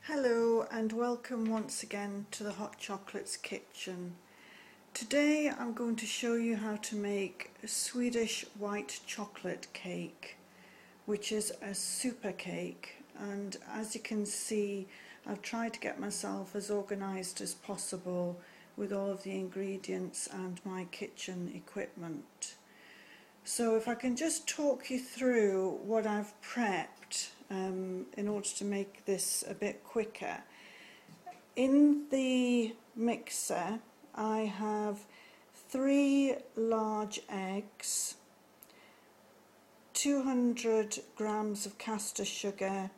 Hello and welcome once again to the Hot Chocolates kitchen. Today I'm going to show you how to make a Swedish white chocolate cake, which is a super cake, and as you can see I've tried to get myself as organised as possible with all of the ingredients and my kitchen equipment. So if I can just talk you through what I've prepped in order to make this a bit quicker. In the mixer I have 3 large eggs, 200 grams of caster sugar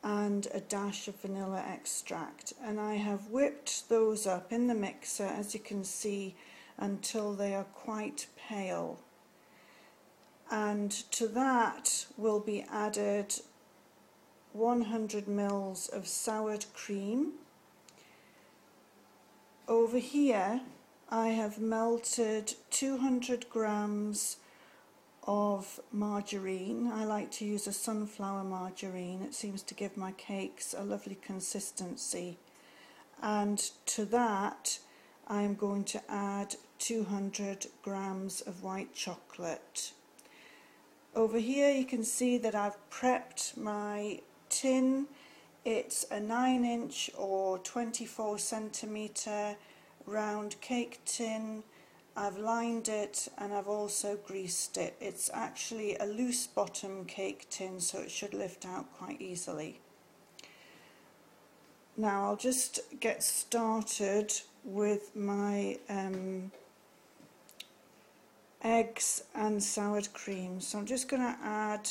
and a dash of vanilla extract, and I have whipped those up in the mixer, as you can see, until they are quite pale. And to that will be added 100 mils of soured cream. Over here I have melted 200 grams of margarine. I like to use a sunflower margarine, it seems to give my cakes a lovely consistency. And to that I'm going to add 200 grams of white chocolate. Over here you can see that I've prepped my tin. It's a 9-inch or 24 centimetre round cake tin. I've lined it and I've also greased it. It's actually a loose bottom cake tin, so it should lift out quite easily. Now I'll just get started with my eggs and soured cream. So I'm just going to add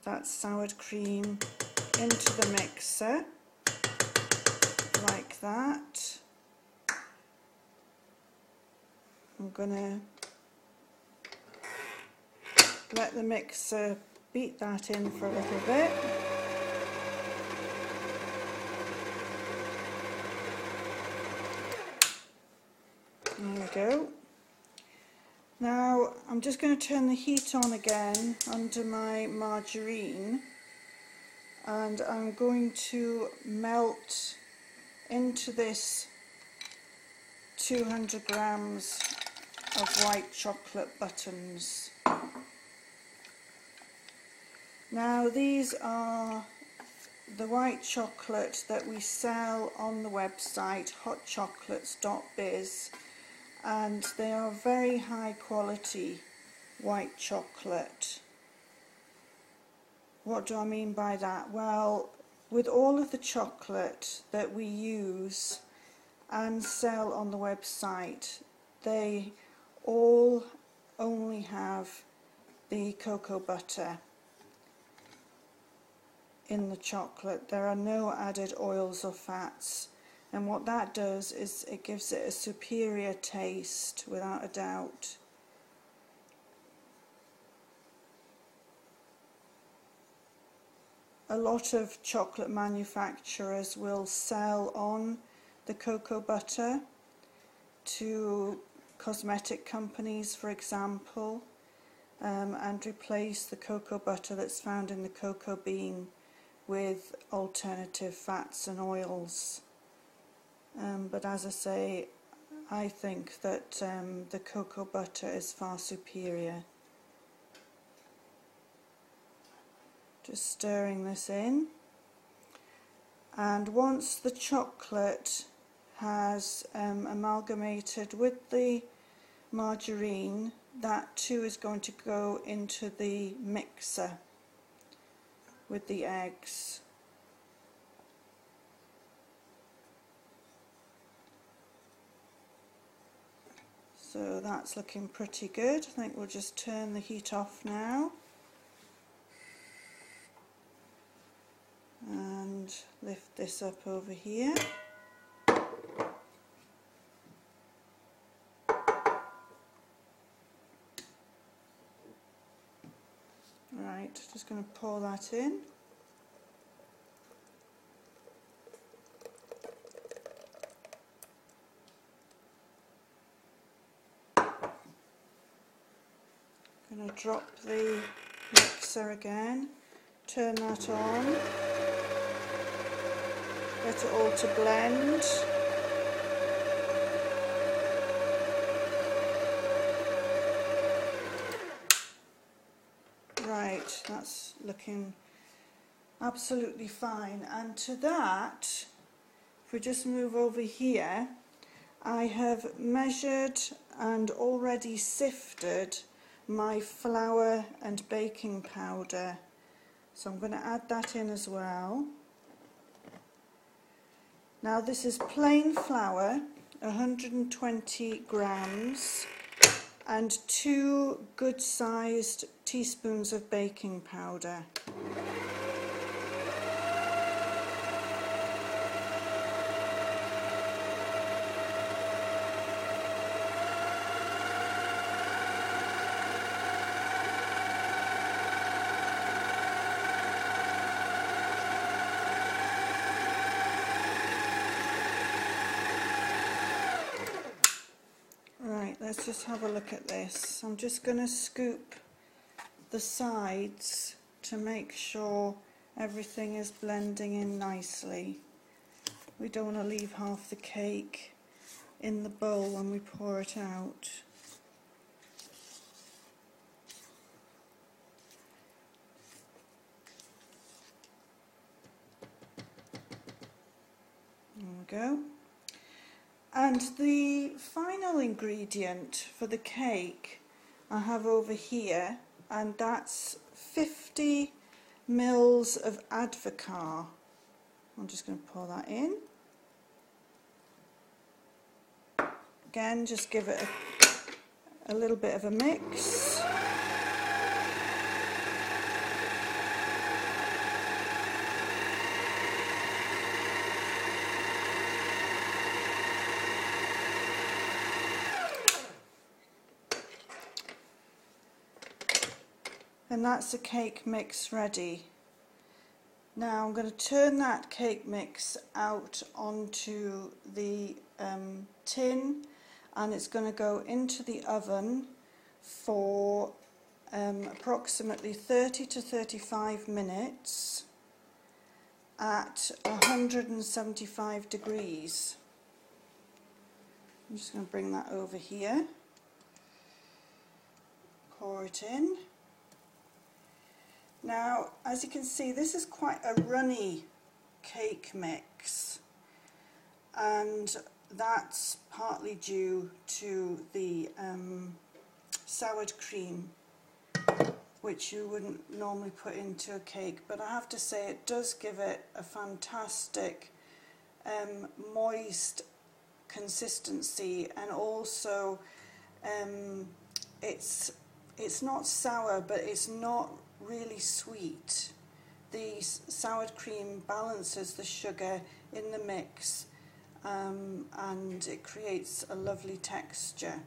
that soured cream into the mixer like that. I'm going to let the mixer beat that in for a little bit. There we go. Now I'm just going to turn the heat on again under my margarine, and I'm going to melt into this 200 grams of white chocolate buttons. Now these are the white chocolate that we sell on the website hotchocolates.biz, and they are very high quality white chocolate. What do I mean by that? Well, with all of the chocolate that we use and sell on the website, they all only have the cocoa butter in the chocolate. There are no added oils or fats, and what that does is it gives it a superior taste, without a doubt. A lot of chocolate manufacturers will sell on the cocoa butter to cosmetic companies, for example, and replace the cocoa butter that's found in the cocoa bean with alternative fats and oils. But as I say, I think that the cocoa butter is far superior. Just stirring this in, and once the chocolate has amalgamated with the margarine, that too is going to go into the mixer with the eggs. So that's looking pretty good. I think we'll just turn the heat off now and lift this up over here. Right, just going to pour that in. Going to drop the mixer again, turn that on, get it all to blend. Right, that's looking absolutely fine. And to that, if we just move over here, I have measured and already sifted my flour and baking powder. So I'm going to add that in as well. Now this is plain flour, 120 grams, and 2 good-sized teaspoons of baking powder. Right, let's just have a look at this. I'm just going to scoop the sides to make sure everything is blending in nicely. We don't want to leave half the cake in the bowl when we pour it out. There we go. And the final ingredient for the cake I have over here, and that's 50 mils of advocaat. I'm just going to pour that in. Again, just give it a little bit of a mix. And that's the cake mix ready. Now I'm going to turn that cake mix out onto the tin, and it's going to go into the oven for approximately 30 to 35 minutes at 175 degrees. I'm just going to bring that over here, pour it in. Now, as you can see, this is quite a runny cake mix, and that's partly due to the soured cream, which you wouldn't normally put into a cake, but I have to say it does give it a fantastic moist consistency, and also it's not sour, but it's not really sweet. The soured cream balances the sugar in the mix, and it creates a lovely texture.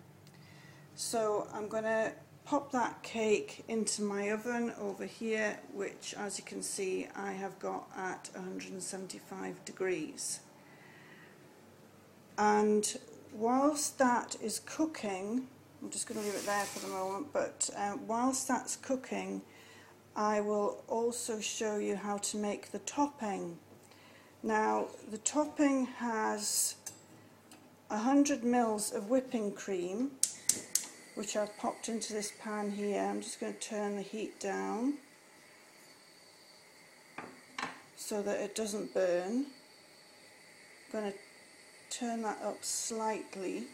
So I'm going to pop that cake into my oven over here, which, as you can see, I have got at 175 degrees. And whilst that is cooking, I'm just going to leave it there for the moment, but whilst that's cooking, I will also show you how to make the topping. Now, the topping has 100 mils of whipping cream, which I've popped into this pan here. I'm just going to turn the heat down so that it doesn't burn. I'm going to turn that up slightly,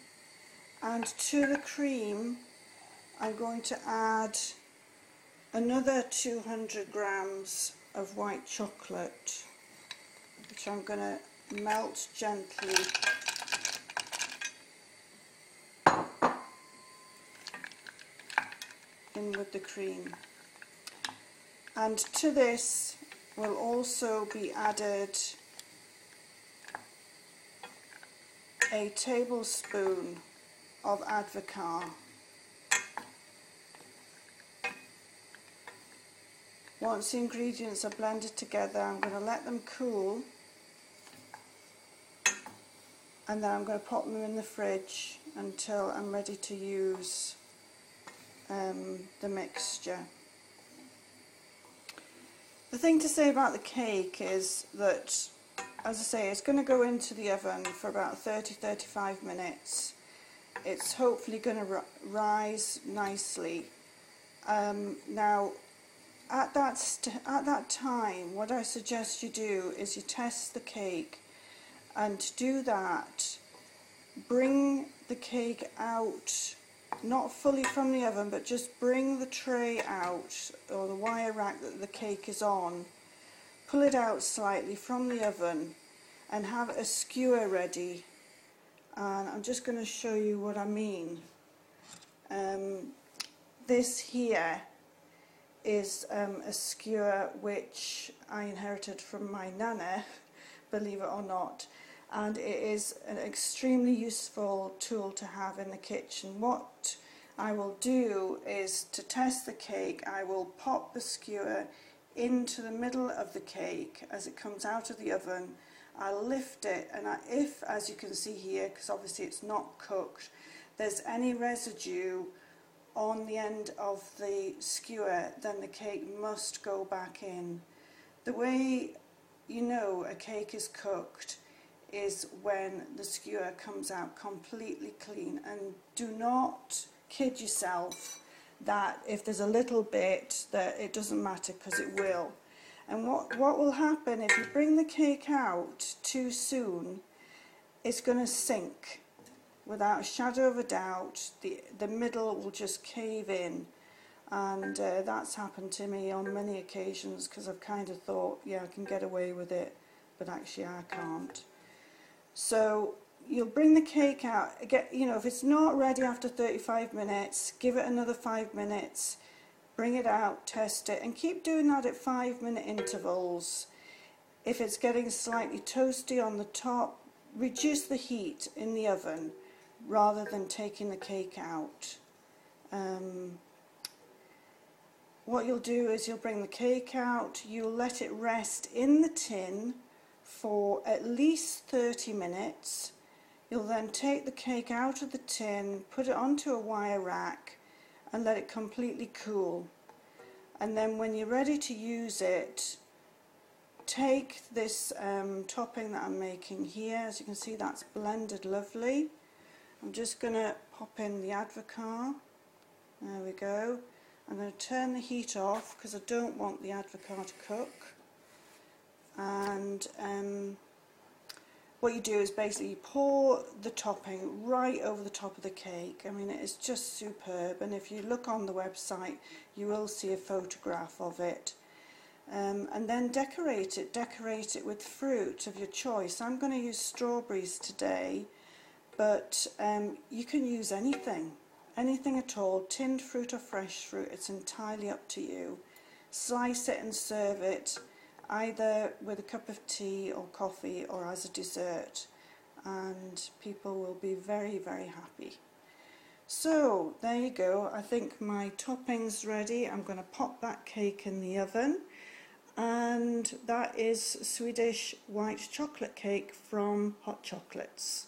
and to the cream I'm going to add another 200 grams of white chocolate, which I'm going to melt gently in with the cream. And to this will also be added a tablespoon of advocaat. Once the ingredients are blended together, I'm going to let them cool, and then I'm going to pop them in the fridge until I'm ready to use the mixture. The thing to say about the cake is that as I say, it's going to go into the oven for about 30-35 minutes. It's hopefully going to rise nicely. Now, at that time, what I suggest you do is you test the cake, and to do that, bring the cake out, not fully from the oven, but just bring the tray out, or the wire rack that the cake is on, pull it out slightly from the oven, and have a skewer ready. And I'm just going to show you what I mean. This here is a skewer which I inherited from my nana, believe it or not, and it is an extremely useful tool to have in the kitchen. What I will do is, to test the cake, I will pop the skewer into the middle of the cake as it comes out of the oven. I'll lift it, and if, as you can see here, because obviously it's not cooked, there's any residue on the end of the skewer, then the cake must go back in. The way you know a cake is cooked is when the skewer comes out completely clean, and do not kid yourself that if there's a little bit that it doesn't matter, because it will. And what will happen if you bring the cake out too soon, it's going to sink without a shadow of a doubt. The middle will just cave in, and that's happened to me on many occasions, because I've kind of thought, yeah, I can get away with it, but actually I can't. So you'll bring the cake out, you know, if it's not ready after 35 minutes, give it another 5 minutes, bring it out, test it, and keep doing that at 5-minute intervals. If it's getting slightly toasty on the top, reduce the heat in the oven rather than taking the cake out. What you'll do is you'll bring the cake out, you'll let it rest in the tin for at least 30 minutes. You'll then take the cake out of the tin, put it onto a wire rack, and let it completely cool. And then when you're ready to use it, take this topping that I'm making here. As you can see, that's blended lovely. I'm just going to pop in the advocaat. There we go. I'm going to turn the heat off because I don't want the advocaat to cook. And what you do is basically pour the topping right over the top of the cake. I mean, it is just superb, and if you look on the website you will see a photograph of it. And then decorate it with fruit of your choice. I'm going to use strawberries today, but you can use anything at all, tinned fruit or fresh fruit, it's entirely up to you. Slice it and serve it either with a cup of tea or coffee or as a dessert, and people will be very, very happy. So there you go. I think my topping's ready. I'm going to pop that cake in the oven, and that is Swedish white chocolate cake from Hot Chocolates.